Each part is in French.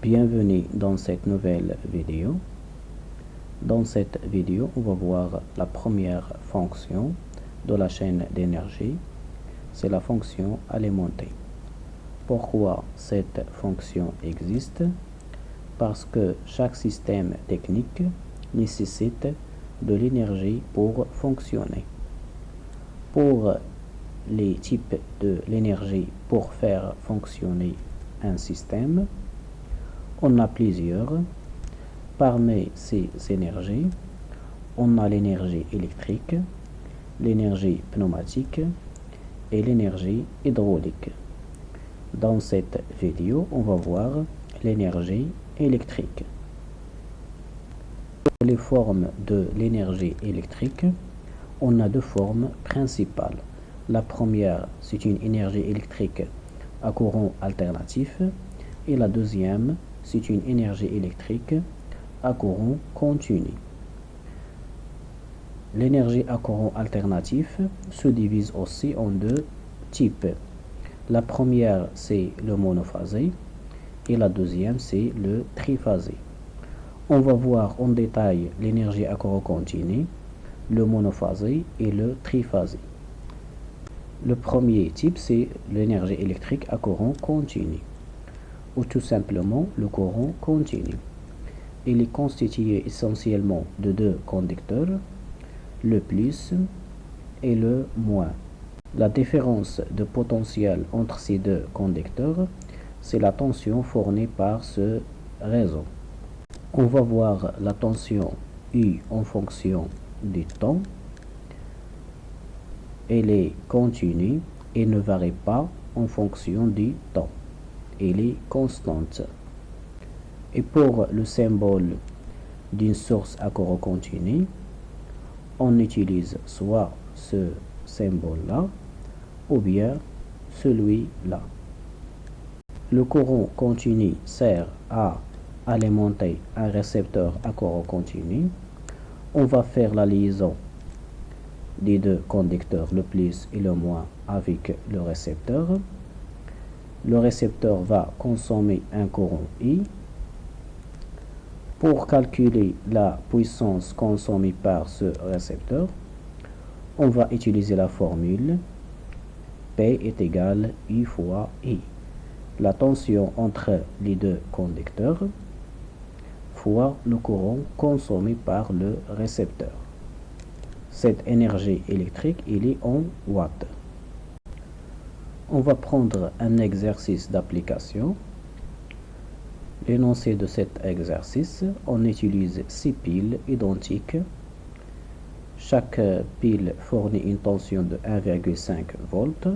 Bienvenue dans cette nouvelle vidéo. Dans cette vidéo, on va voir la première fonction de la chaîne d'énergie. C'est la fonction alimenter. Pourquoi cette fonction existe? Parce que chaque système technique nécessite de l'énergie pour fonctionner. Pour les types de l'énergie pour faire fonctionner un système, on a plusieurs. Parmi ces énergies, on a l'énergie électrique, l'énergie pneumatique et l'énergie hydraulique. Dans cette vidéo, on va voir l'énergie électrique. Pour les formes de l'énergie électrique, on a deux formes principales. La première, c'est une énergie électrique à courant alternatif et la deuxième, c'est une énergie électrique à courant continu. L'énergie à courant alternatif se divise aussi en deux types. La première, c'est le monophasé et la deuxième, c'est le triphasé. On va voir en détail l'énergie à courant continu, le monophasé et le triphasé. Le premier type, c'est l'énergie électrique à courant continu, ou tout simplement le courant continu. Il est constitué essentiellement de deux conducteurs, le plus et le moins. La différence de potentiel entre ces deux conducteurs, c'est la tension fournie par ce réseau. On va voir la tension U en fonction du temps. Elle est continue et ne varie pas en fonction du temps. Elle est constante. Et pour le symbole d'une source à courant continu, on utilise soit ce symbole-là ou bien celui-là. Le courant continu sert à alimenter un récepteur à courant continu. On va faire la liaison des deux conducteurs, le plus et le moins, avec le récepteur. Le récepteur va consommer un courant I. Pour calculer la puissance consommée par ce récepteur, on va utiliser la formule P est égal U fois I. La tension entre les deux conducteurs fois le courant consommé par le récepteur. Cette énergie électrique, elle est en watts. On va prendre un exercice d'application. L'énoncé de cet exercice, on utilise 6 piles identiques. Chaque pile fournit une tension de 1,5 volts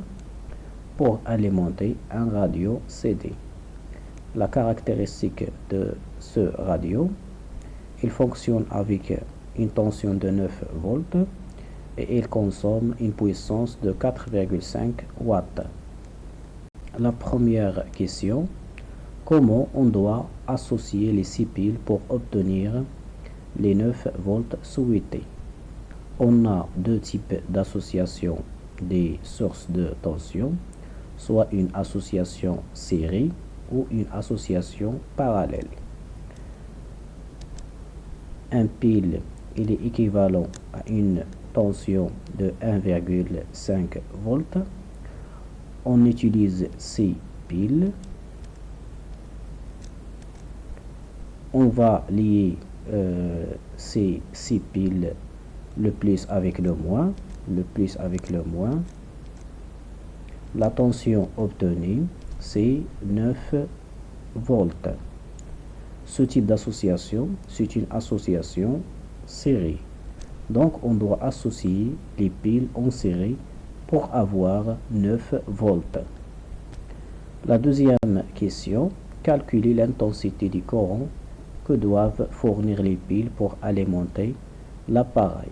pour alimenter un radio CD. La caractéristique de ce radio, il fonctionne avec une tension de 9 volts et il consomme une puissance de 4,5 watts. La première question: comment on doit associer les 6 piles pour obtenir les 9 volts souhaités? On a deux types d'association des sources de tension, soit une association série ou une association parallèle. Un pile, il est équivalent à une tension de 1,5 volts. On utilise 6 piles. On va lier ces 6 piles, le plus avec le moins, le plus avec le moins. La tension obtenue, c'est 9 volts. Ce type d'association, c'est une association série. Donc, on doit associer les piles en série pour avoir 9 volts. La deuxième question: calculer l'intensité du courant que doivent fournir les piles pour alimenter l'appareil.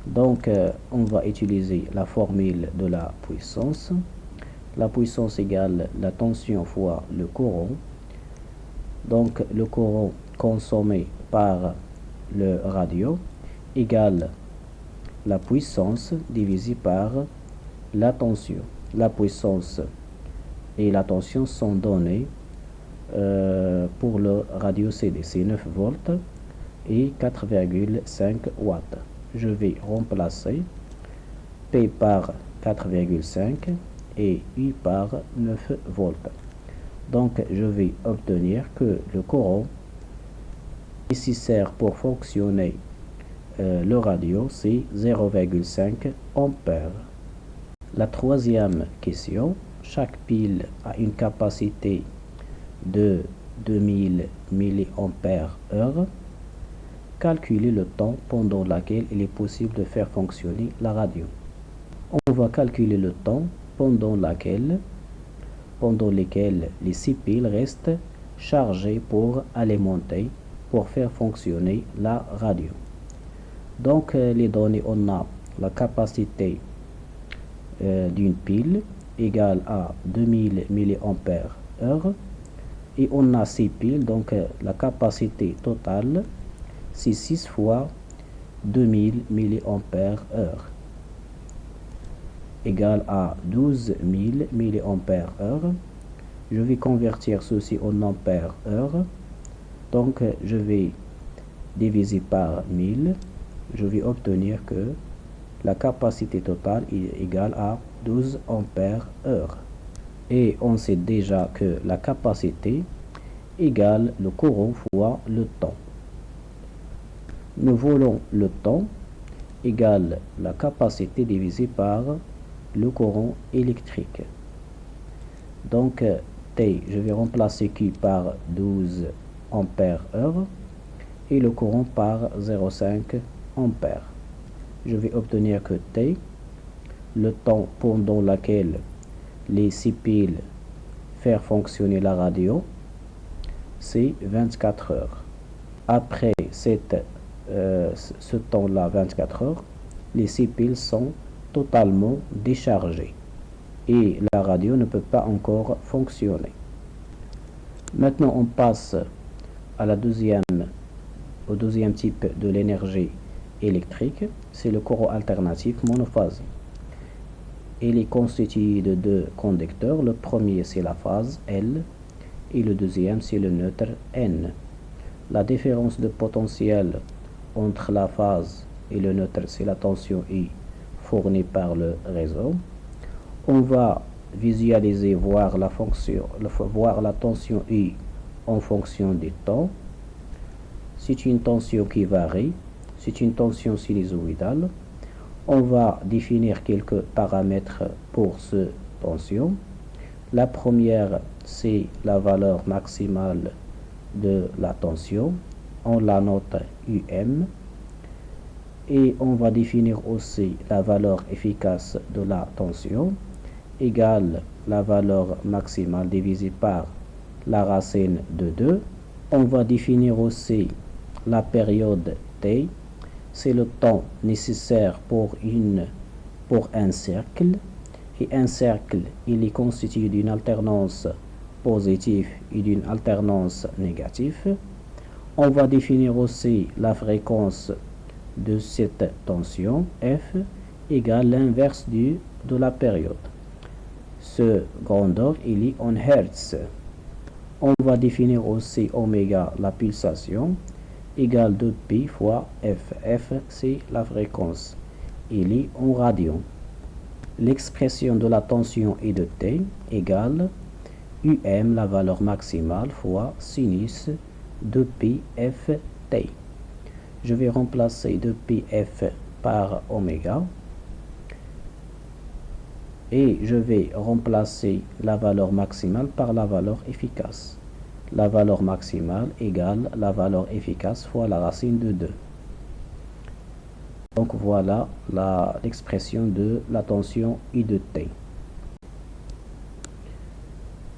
Donc, on va utiliser la formule de la puissance. La puissance égale la tension fois le courant. Donc, le courant consommé par le radio égale la puissance divisée par la tension. La puissance et la tension sont données pour le radio CD, c'est 9 volts et 4,5 watts. Je vais remplacer P par 4,5 et U par 9 volts. Donc, je vais obtenir que le courant nécessaire pour fonctionner le radio, c'est 0,5 ampères. La troisième question, chaque pile a une capacité de 2000 mAh. Calculer le temps pendant lequel il est possible de faire fonctionner la radio. On va calculer le temps pendant lequel les 6 piles restent chargées pour alimenter, pour faire fonctionner la radio. Donc, les données, on a la capacité d'une pile égale à 2000 mAh et on a 6 piles, donc la capacité totale c'est 6 fois 2000 mAh égale à 12 000 mAh. Je vais convertir ceci en ampères heure. Donc, je vais diviser par 1000. Je vais obtenir que la capacité totale est égale à 12 ampères heure. Et on sait déjà que la capacité égale le courant fois le temps. Nous voulons le temps égale la capacité divisée par le courant électrique. Donc, T, je vais remplacer Q par 12 ampères heure et le courant par 0,5 ampères. Je vais obtenir que T, le temps pendant lequel les 6 piles faire fonctionner la radio, c'est 24 heures. Après ce temps-là, 24 heures, les 6 piles sont totalement déchargées et la radio ne peut pas encore fonctionner. Maintenant, on passe à au deuxième type de l'énergie électrique, c'est le courant alternatif monophasé. Il est constitué de deux conducteurs. Le premier, c'est la phase L et le deuxième, c'est le neutre N. La différence de potentiel entre la phase et le neutre, c'est la tension I fournie par le réseau. On va visualiser, voir la tension I en fonction du temps. C'est une tension qui varie, c'est une tension sinusoïdale. On va définir quelques paramètres pour cette tension. La première, c'est la valeur maximale de la tension. On la note UM. Et on va définir aussi la valeur efficace de la tension égale la valeur maximale divisée par la racine de 2. On va définir aussi la période T. C'est le temps nécessaire pour un cercle. Et un cercle, il est constitué d'une alternance positive et d'une alternance négative. On va définir aussi la fréquence de cette tension, F, égale l'inverse de la période. Ce grandeur, il est en Hertz. On va définir aussi oméga, la pulsation, égale 2pi fois F. F, c'est la fréquence. Il est en radians. L'expression de la tension et de T égale UM, la valeur maximale, fois sinus 2pi f T. Je vais remplacer 2pi f par oméga. Et je vais remplacer la valeur maximale par la valeur efficace. La valeur maximale égale la valeur efficace fois la racine de 2. Donc voilà l'expression de la tension I de T.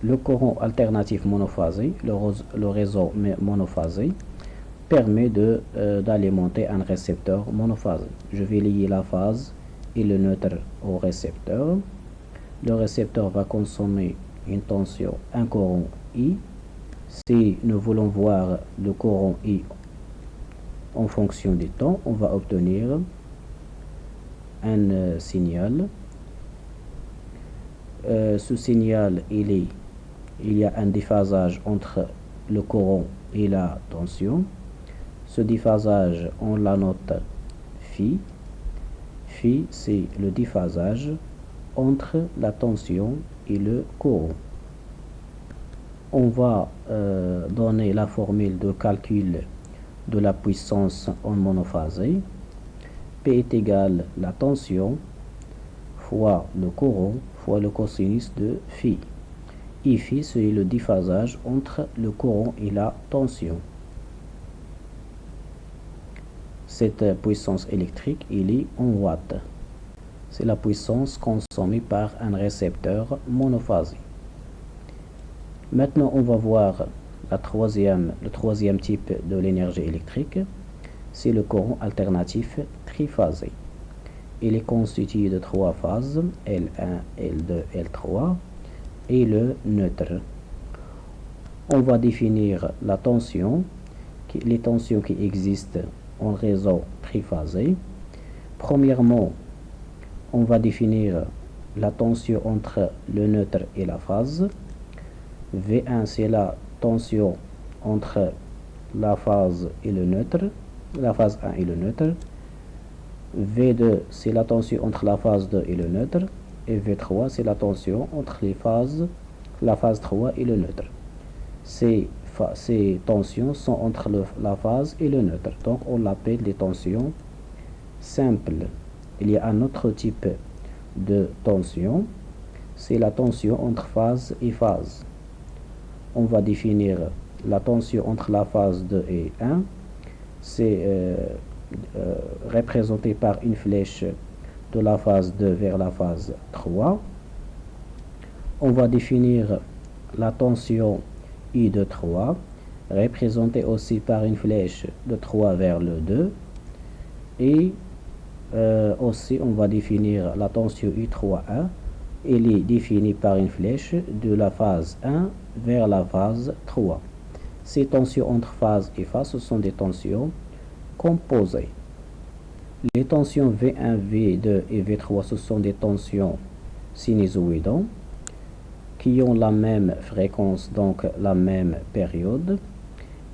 Le courant alternatif monophasé, le réseau monophasé, permet d'alimenter un récepteur monophasé. Je vais lier la phase et le neutre au récepteur. Le récepteur va consommer une tension, un courant I. Si nous voulons voir le courant I en fonction du temps, on va obtenir un signal. Ce signal, il y a un déphasage entre le courant et la tension. Ce déphasage, on la note phi. Phi, c'est le déphasage entre la tension et le courant. On va donner la formule de calcul de la puissance en monophasé. P est égal à la tension fois le courant fois le cosinus de phi. Et phi, c'est le déphasage entre le courant et la tension. Cette puissance électrique, il est en watts. C'est la puissance consommée par un récepteur monophasé. Maintenant, on va voir le troisième type de l'énergie électrique. C'est le courant alternatif triphasé. Il est constitué de 3 phases, L1, L2, L3, et le neutre. On va définir la tension, les tensions qui existent en réseau triphasé. Premièrement, on va définir la tension entre le neutre et la phase. V1, c'est la tension entre la phase et le neutre, la phase 1 et le neutre. V2, c'est la tension entre la phase 2 et le neutre. Et V3, c'est la tension entre la phase 3 et le neutre. Ces tensions sont entre la phase et le neutre. Donc, on l'appelle des tensions simples. Il y a un autre type de tension. C'est la tension entre phase et phase. On va définir la tension entre la phase 2 et 1. C'est représenté par une flèche de la phase 2 vers la phase 3. On va définir la tension I de 3, représentée aussi par une flèche de 3 vers le 2. Et aussi, on va définir la tension I3A. Elle est définie par une flèche de la phase 1 vers la phase 3. Ces tensions entre phase et phase, ce sont des tensions composées. Les tensions V1, V2 et V3, ce sont des tensions sinusoïdales qui ont la même fréquence, donc la même période,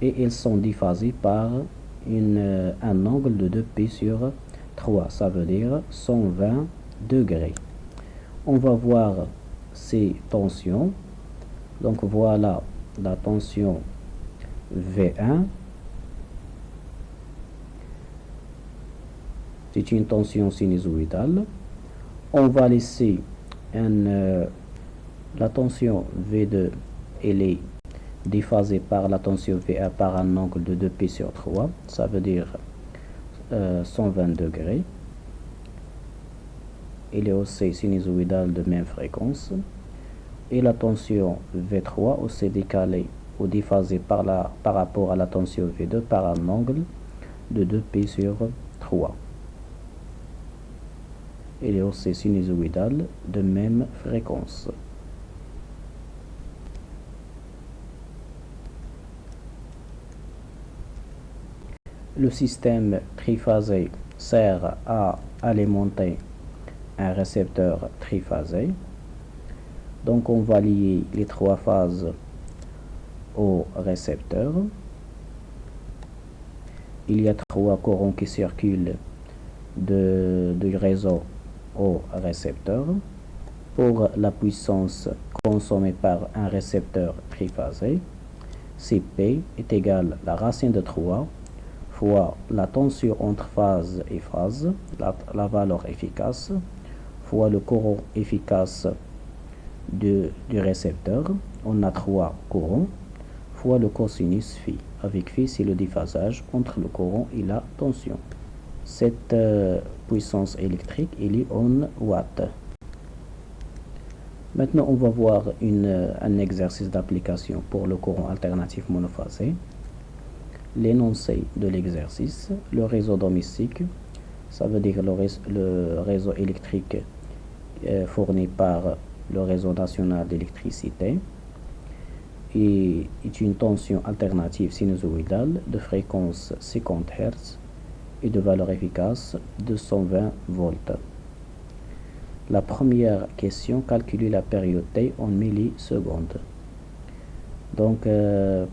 et elles sont déphasées par un angle de 2π sur 3, ça veut dire 120 degrés. On va voir ces tensions. Donc voilà la tension V1. C'est une tension sinusoïdale. On va laisser la tension V2, elle est déphasée par la tension V1 par un angle de 2π sur 3, ça veut dire 120 degrés. Elle est aussi sinusoïdale de même fréquence. Et la tension V3 aussi décalée ou déphasée par rapport à la tension V2 par un angle de 2π sur 3. Elle est aussi sinusoïdale de même fréquence. Le système triphasé sert à alimenter un récepteur triphasé. Donc on va lier les 3 phases au récepteur. Il y a 3 courants qui circulent du réseau au récepteur. Pour la puissance consommée par un récepteur triphasé, Cp est égal à la racine de 3 fois la tension entre phase et phase, la valeur efficace, fois le courant efficace du récepteur. On a 3 courants, fois le cosinus phi. Avec phi, c'est le déphasage entre le courant et la tension. Cette puissance électrique, elle est en watts. Maintenant, on va voir un exercice d'application pour le courant alternatif monophasé. L'énoncé de l'exercice: le réseau domestique, ça veut dire le réseau électrique fourni par le réseau national d'électricité, et est une tension alternative sinusoïdale de fréquence 50 Hz et de valeur efficace de 120 volts. La première question: calculer la période T en millisecondes. Donc,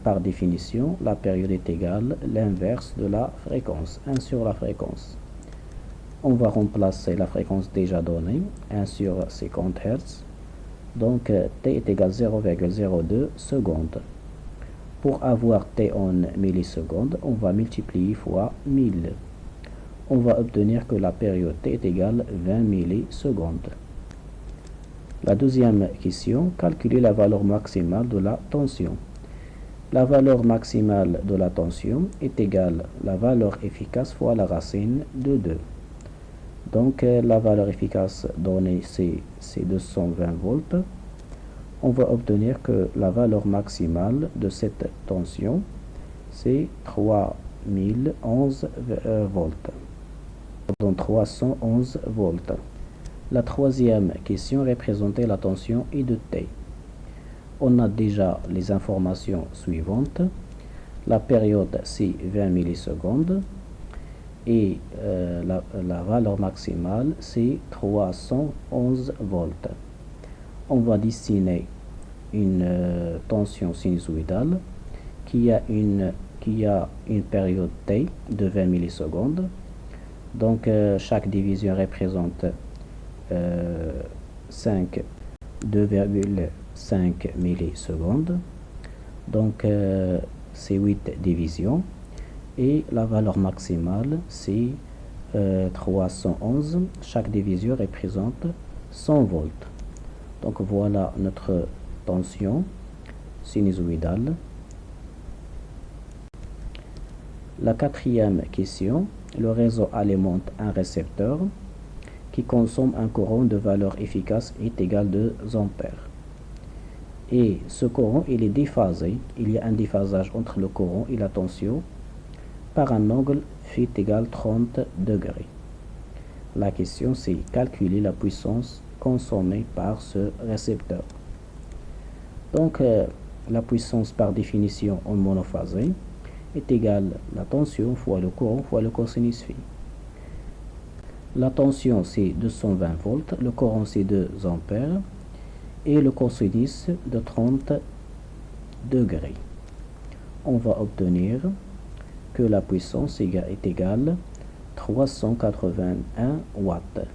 par définition, la période est égale l'inverse de la fréquence, 1 sur la fréquence. On va remplacer la fréquence déjà donnée, 1 sur 50 Hz. Donc, t est égal à 0,02 secondes. Pour avoir t en millisecondes, on va multiplier fois 1000. On va obtenir que la période t est égale à 20 millisecondes. La deuxième question, calculer la valeur maximale de la tension. La valeur maximale de la tension est égale à la valeur efficace fois la racine de 2. Donc, la valeur efficace donnée, c'est 220 volts. On va obtenir que la valeur maximale de cette tension, c'est 3011 volts. Donc, 311 volts. La troisième question représentait la tension I de T. On a déjà les informations suivantes. La période, c'est 20 millisecondes. Et la valeur maximale, c'est 311 volts. On va dessiner une tension sinusoïdale qui a une période T de 20 millisecondes. Donc, chaque division représente 2,5 millisecondes. Donc, c'est 8 divisions. Et la valeur maximale, c'est 311. Chaque division représente 100 volts. Donc, voilà notre tension sinusoïdale. La quatrième question, le réseau alimente un récepteur qui consomme un courant de valeur efficace est égal à 2 ampères. Et ce courant, il est déphasé. Il y a un déphasage entre le courant et la tension par un angle φ égale 30 degrés. La question, c'est calculer la puissance consommée par ce récepteur. Donc, la puissance par définition en monophasé est égale à la tension fois le courant fois le cosinus φ. La tension, c'est 220 volts, le courant, c'est 2 ampères, et le cosinus de 30 degrés. On va obtenir que la puissance est égale à 381 watts.